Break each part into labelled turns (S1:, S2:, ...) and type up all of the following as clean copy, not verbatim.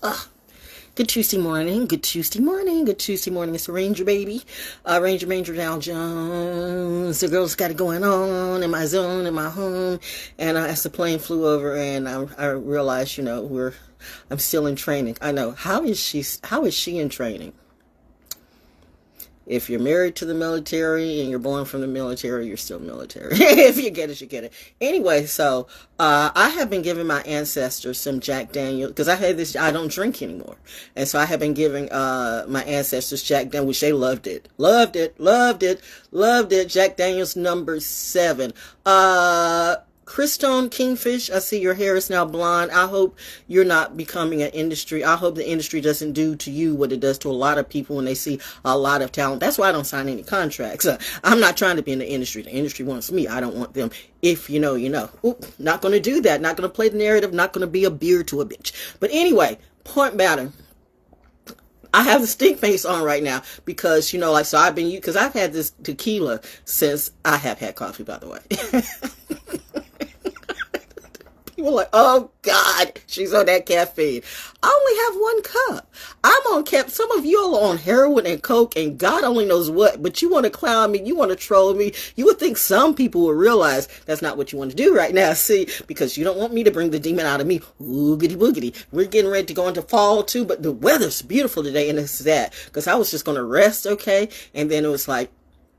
S1: Good Tuesday morning. Good Tuesday morning. Good Tuesday morning. It's a Ranger baby. Ranger Dow Jones. The girls got it going on in my zone, in my home. And as the plane flew over, and I realized, I'm still in training. I know. How is she in training? If you're married to the military and you're born from the military, you're still military. If you get it, you get it. Anyway, so I have been giving my ancestors some Jack Daniels, because I don't drink anymore. And so I have been giving my ancestors Jack Daniels, which they loved it. Loved it. Jack Daniels number 7. Christone Kingfish, I see your hair is now blonde. I hope you're not becoming an industry. I hope the industry doesn't do to you what it does to a lot of people when they see a lot of talent. That's why I don't sign any contracts. I'm not trying to be in the industry. The industry wants me. I don't want them. If you know, you know. Oop, not going to do that. Not going to play the narrative. Not going to be a beard to a bitch. But anyway, point matter. I have the stink face on right now because, so because I've had this tequila since I have had coffee, by the way. People are like, oh God, she's on that caffeine. I only have 1 cup. I'm on some of you are on heroin and coke and God only knows what, but you want to clown me, you want to troll me. You would think some people would realize that's not what you want to do right now, see, because you don't want me to bring the demon out of me. Oogity boogity. We're getting ready to go into fall too, but the weather's beautiful today, and it's that, because I was just going to rest, okay, and then it was like,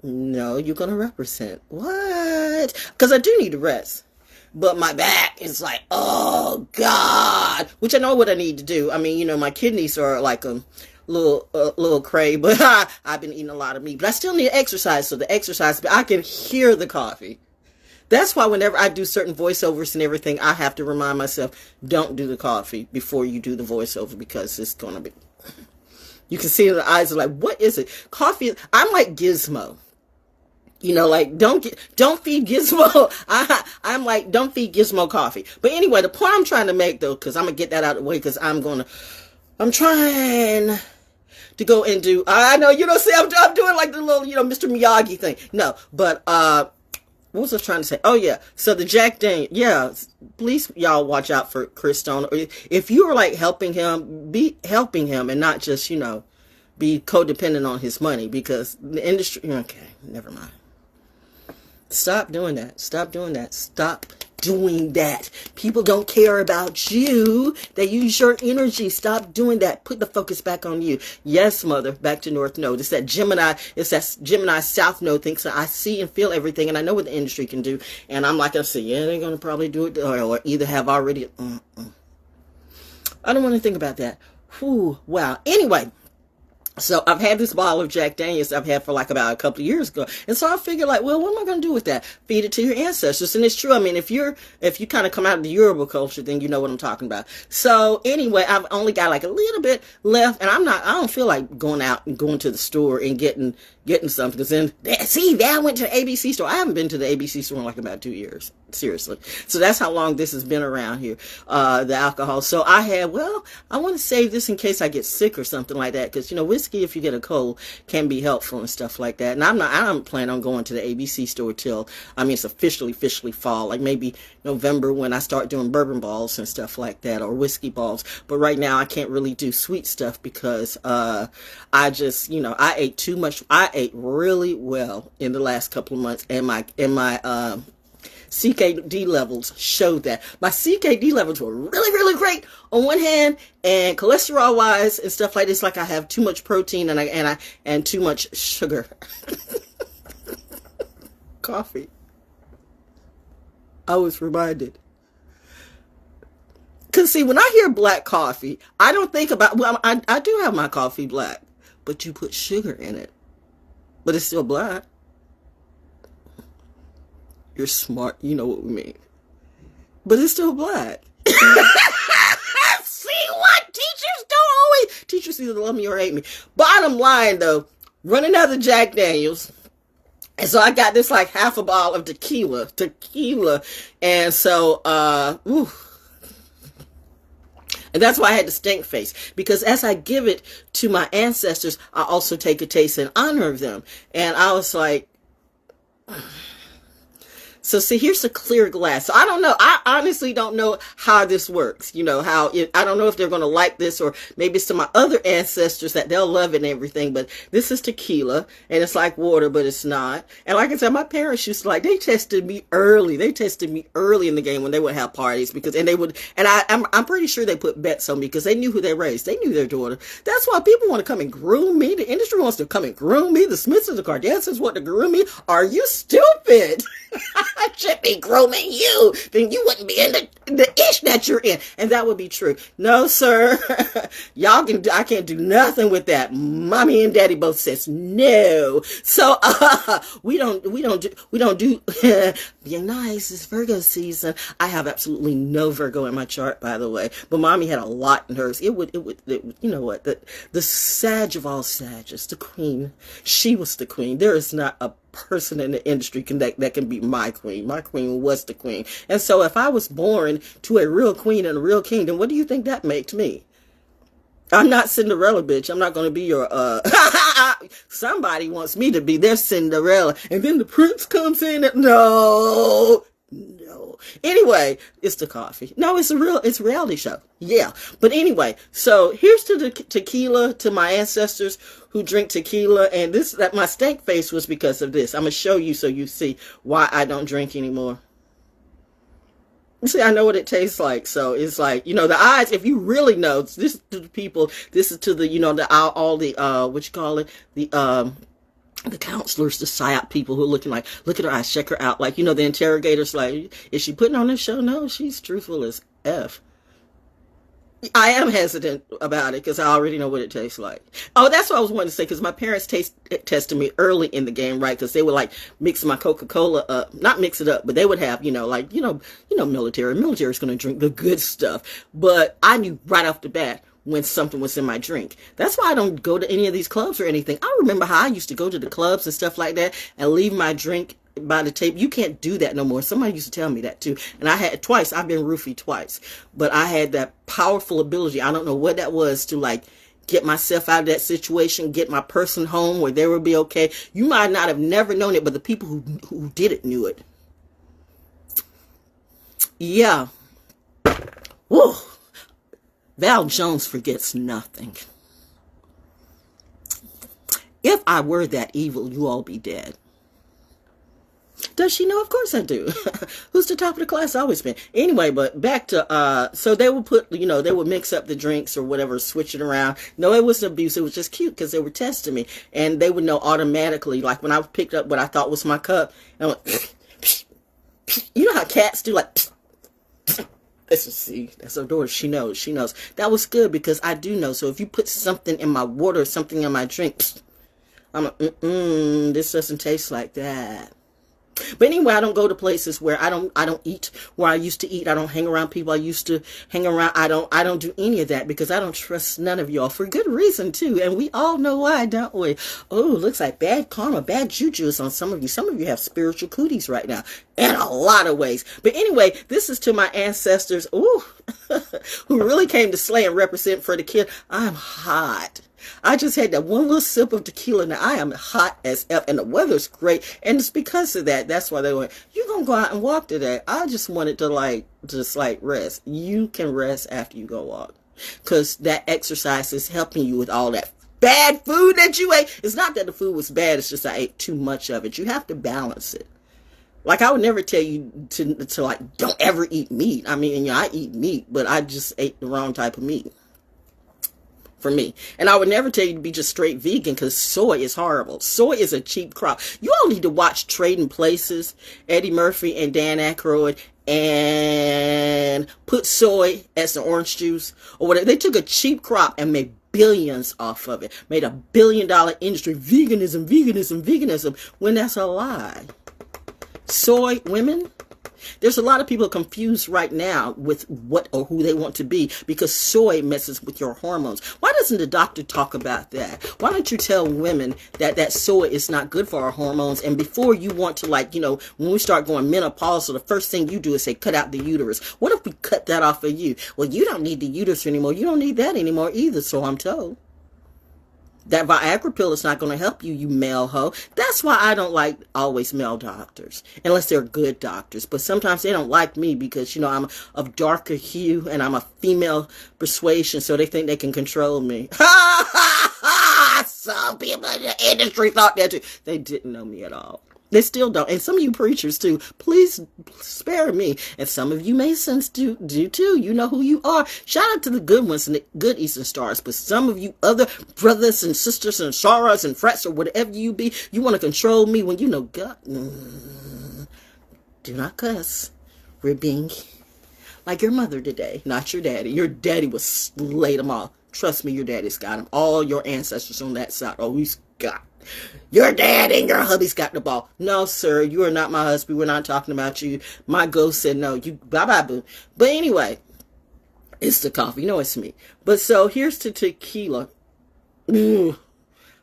S1: no, you're going to represent. What? Because I do need to rest. But my back is like, oh God, which I know what I need to do. I mean, my kidneys are like a little cray, but I've been eating a lot of meat, but I still need to exercise. So the exercise, I can hear the coffee. That's why whenever I do certain voiceovers and everything, I have to remind myself, don't do the coffee before you do the voiceover, because it's going to be, you can see in the eyes are like, what is it? Coffee, I'm like Gizmo. Like, don't feed Gizmo. I'm like, don't feed Gizmo coffee. But anyway, the point I'm trying to make, though, because I'm going to get that out of the way, because I'm trying to go and do, I know, see, I'm doing like the little, Mr. Miyagi thing. No, but, what was I trying to say? Oh, yeah. So the Jack Daniels, yeah, please, y'all watch out for Christone. If you are like helping him, be helping him and not just, be codependent on his money, because the industry, okay, never mind. Stop doing that. Stop doing that. Stop doing that. People don't care about you. They use your energy. Stop doing that. Put the focus back on you. Yes, mother. Back to North Node. It's that Gemini South Node thinks that I see and feel everything, and I know what the industry can do. And I'm like, I say, yeah, they're going to probably do it, or either have already. I don't want to think about that. Whew, wow. Anyway. So I've had this bottle of Jack Daniels I've had for like about a couple of years ago. And so I figured like, well, what am I going to do with that? Feed it to your ancestors. And it's true. I mean, if you kind of come out of the Yoruba culture, then you know what I'm talking about. So anyway, I've only got like a little bit left, and I don't feel like going out and going to the store and getting something. Because then, I went to the ABC store. I haven't been to the ABC store in like about 2 years. Seriously. So that's how long this has been around here, the alcohol. So I want to save this in case I get sick or something like that. Because, whiskey, if you get a cold, can be helpful and stuff like that. And I don't plan on going to the ABC store till, it's officially fall. Like maybe November when I start doing bourbon balls and stuff like that, or whiskey balls. But right now I can't really do sweet stuff because, I just, I ate too much. I ate really well in the last couple of months, and my CKD levels showed that. My CKD levels were really, really great on one hand, and cholesterol wise and stuff like this, like I have too much protein and too much sugar. Coffee. I was reminded. Cause see, when I hear black coffee, I don't think about, I do have my coffee black, but you put sugar in it, but it's still black. You're smart. You know what we mean. But it's still black. See what? Teachers either love me or hate me. Bottom line, though, running out of Jack Daniels. And so I got this like half a bottle of tequila. And so, and that's why I had the stink face. Because as I give it to my ancestors, I also take a taste in honor of them. And I was like, So see, here's the clear glass. So I don't know. I honestly don't know how this works. You know, I don't know if they're going to like this, or maybe it's to my other ancestors that they'll love it and everything. But this is tequila, and it's like water, but it's not. And like I said, my parents used to they tested me early. They tested me early in the game when they would have parties I'm pretty sure they put bets on me because they knew who they raised. They knew their daughter. That's why people want to come and groom me. The industry wants to come and groom me. The Smiths and the Kardashians want to groom me. Are you stupid? I should be grooming you. Then you wouldn't be in the ish that you're in. And that would be true. No, sir. I can't do nothing with that. Mommy and daddy both says no. So, we don't do, being nice. It's Virgo season. I have absolutely no Virgo in my chart, by the way. But mommy had a lot in hers. It would, you know what? The Sag of all Sages, the queen. She was the queen. There is not a person in the industry that can be my queen. My queen was the queen. And so if I was born to a real queen and a real king, then what do you think that makes me? I'm not Cinderella, bitch. I'm not going to be your, somebody wants me to be their Cinderella. And then the prince comes in and, no. Anyway, it's the coffee. No, it's a reality show. Yeah. But anyway, so here's to the tequila, to my ancestors who drink tequila. And my stank face was because of this. I'm going to show you so you see why I don't drink anymore. You see, I know what it tastes like. So it's like, you know, the eyes, if you really know, this is to the people, this is to the, you know, what you call it? The counselors, the PSYOP people who are looking like, look at her eyes, check her out. Like, you know, the interrogators, like, is she putting on this show? No, she's truthful as F. I am hesitant about it because I already know what it tastes like. Oh, that's what I was wanting to say, because my parents tested me early in the game, right? Because they would like mix my Coca-Cola up, not mix it up, but they would have, you know, like, military is going to drink the good stuff. But I knew right off the bat when something was in my drink. That's why I don't go to any of these clubs or anything. I remember how I used to go to the clubs and stuff like that and leave my drink by the table. You can't do that no more. Somebody used to tell me that too. And I've been roofied twice, but I had that powerful ability. I don't know what that was, to like get myself out of that situation, get my person home where they would be okay. You might not have never known it, but the people who did it knew it. Yeah. Whoa. Val Jones forgets nothing. If I were that evil, you all be dead. Does she know? Of course I do. Who's the top of the class? Always been. Anyway, but back to, so they would put, you know, they would mix up the drinks or whatever, switch it around. No, it wasn't abuse. It was just cute because they were testing me. And they would know automatically, like when I picked up what I thought was my cup, and I went, you know how cats do, like, that's her daughter. She knows. That was good because I do know. So if you put something in my water or something in my drink, I'm like, this doesn't taste like that. But anyway, I don't go to places where I don't eat where I used to eat. I don't hang around people I used to hang around. I don't do any of that because I don't trust none of y'all, for good reason too. And we all know why, don't we? Oh, looks like bad karma, bad juju is on some of you. Some of you have spiritual cooties right now in a lot of ways. But anyway, this is to my ancestors, who really came to slay and represent for the kid. I'm hot. I just had that one little sip of tequila. Now I am hot as F, and the weather's great. And it's because of that. That's why they went, you're going to go out and walk today. I just wanted to just rest. You can rest after you go walk. Because that exercise is helping you with all that bad food that you ate. It's not that the food was bad. It's just I ate too much of it. You have to balance it. Like, I would never tell you to don't ever eat meat. I mean, I eat meat, but I just ate the wrong type of meat. For me. And I would never tell you to be just straight vegan because soy is horrible. Soy is a cheap crop. You all need to watch Trading Places, Eddie Murphy and Dan Aykroyd, and put soy as the orange juice or whatever. They took a cheap crop and made billions off of it. Made $1 billion industry. Veganism, when that's a lie. Soy, women, there's a lot of people confused right now with what or who they want to be because soy messes with your hormones. Why doesn't the doctor talk about that? Why don't you tell women that soy is not good for our hormones? And before you want to, when we start going menopausal, the first thing you do is say, cut out the uterus. What if we cut that off of you? Well, you don't need the uterus anymore. You don't need that anymore either, so I'm told. That Viagra pill is not going to help you, you male hoe. That's why I don't like always male doctors, unless they're good doctors. But sometimes they don't like me because, you know, I'm of darker hue and I'm a female persuasion, so they think they can control me. Some people in the industry thought that too. They didn't know me at all. They still don't. And some of you preachers too, please spare me. And some of you Masons do too. You know who you are. Shout out to the good ones and the good Eastern Stars. But some of you other brothers and sisters and sorors and frets or whatever you be, you want to control me when you know God. Do not cuss. We're being like your mother today, not your daddy. Your daddy was laid them all. Trust me, your daddy's got them. All your ancestors on that side. Oh, he's got your dad and your hubby's got the ball. No, sir, you are not my husband. We're not talking about you. My ghost said no. You bye-bye, boo. But anyway, it's the coffee. No, it's me. But so here's the tequila. Ooh,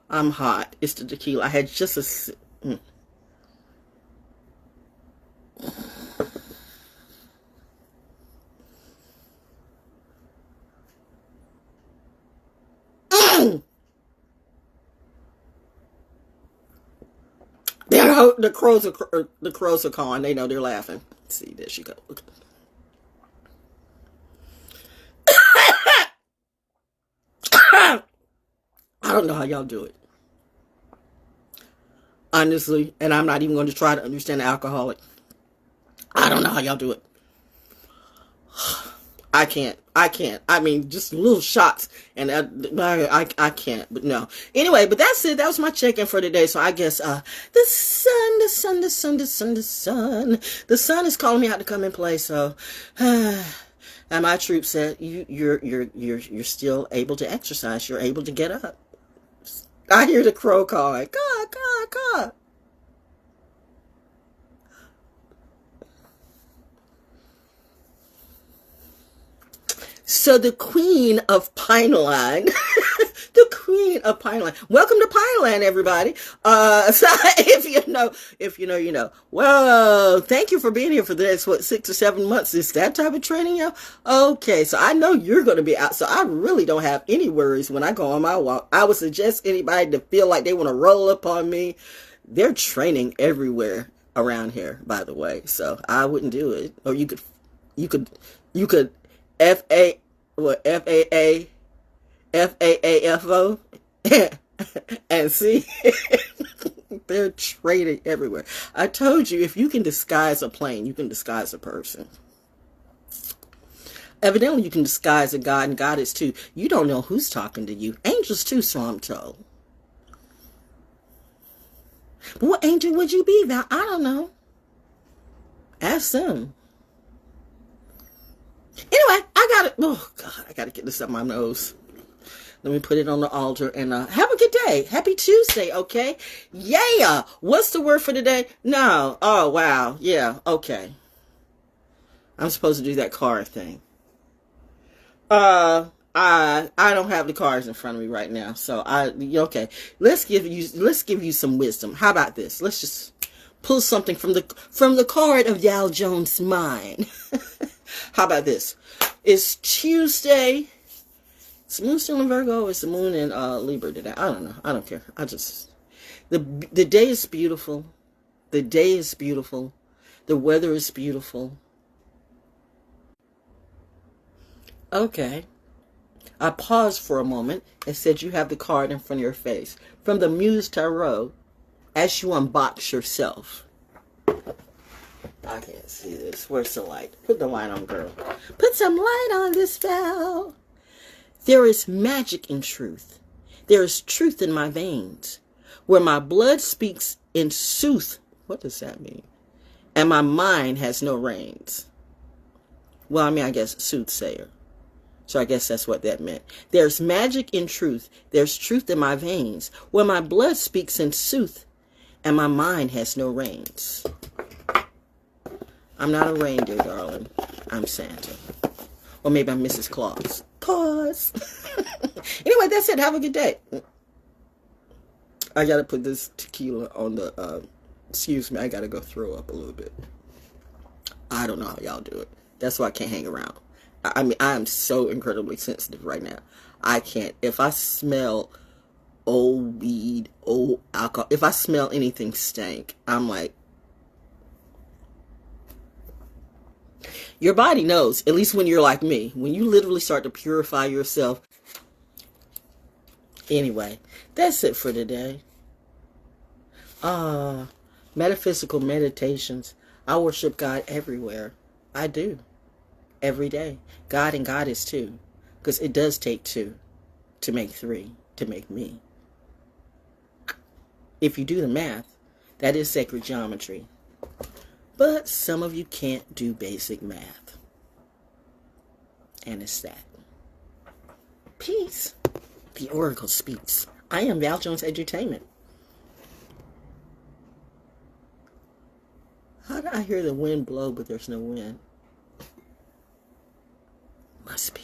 S1: I'm hot. It's the tequila. I had just a sip. The crows are calling. They know they're laughing. See, there she goes. I don't know how y'all do it. Honestly, and I'm not even going to try to understand the alcoholic. I don't know how y'all do it. I can't. I mean, just little shots, and I can't. But no. Anyway, but that's it. That was my check-in for today. So I guess the sun is calling me out to come and play. So, and my troop said, you're still able to exercise. You're able to get up. I hear the crow calling. God. So the queen of Pineline, the queen of Pineline. Welcome to Pineland, everybody. So if you know, you know. Well, thank you for being here for the next, 6 or 7 months. Is that type of training, yo? Okay, so I know you're going to be out, so I really don't have any worries when I go on my walk. I would suggest anybody to feel like they want to roll up on me. They're training everywhere around here, by the way. So I wouldn't do it. Or you could FAAFO and see they're trading everywhere. I told you, if you can disguise a plane, you can disguise a person. Evidently, you can disguise a god and goddess too. You don't know who's talking to you. Angels too, so I'm told. But what angel would you be, Val? I don't know. Ask them. Anyway, I gotta get this up my nose. Let me put it on the altar and have a good day. Happy Tuesday, okay? Yeah. What's the word for today? No. Oh, wow. Yeah, okay. I'm supposed to do that card thing. I don't have the cards in front of me right now, so okay. Let's give you some wisdom. How about this? Let's just pull something from the card of Dow Jones' mind. How about this? It's Tuesday. Is the moon still in Virgo, or is the moon in Libra today? I don't know. I don't care. The day is beautiful. The day is beautiful. The weather is beautiful. Okay. I paused for a moment and said you have the card in front of your face. From the Muse Tarot, as you unbox yourself. I can't see this. Where's the light? Put the light on, girl. Put some light on this, Val. There is magic in truth. There is truth in my veins. Where my blood speaks in sooth. What does that mean? And my mind has no reins. Well, I mean, I guess soothsayer. So I guess that's what that meant. There's magic in truth. There's truth in my veins. Where my blood speaks in sooth. And my mind has no reins. I'm not a reindeer, darling. I'm Santa. Or maybe I'm Mrs. Claus. Pause. Anyway, that's it. Have a good day. I gotta put this tequila on the, excuse me, I gotta go throw up a little bit. I don't know how y'all do it. That's why I can't hang around. I mean, I am so incredibly sensitive right now. I can't. If I smell old weed, old alcohol. If I smell anything stank, I'm like, your body knows, at least when you're like me, when you literally start to purify yourself. Anyway, that's it for today. Metaphysical meditations. I worship God everywhere. I do. Every day. God and Goddess too. Because it does take two to make three, to make me. If you do the math, that is sacred geometry. But some of you can't do basic math. And it's that. Peace. The Oracle speaks. I am ValJonesDaO. How do I hear the wind blow, but there's no wind? Must be.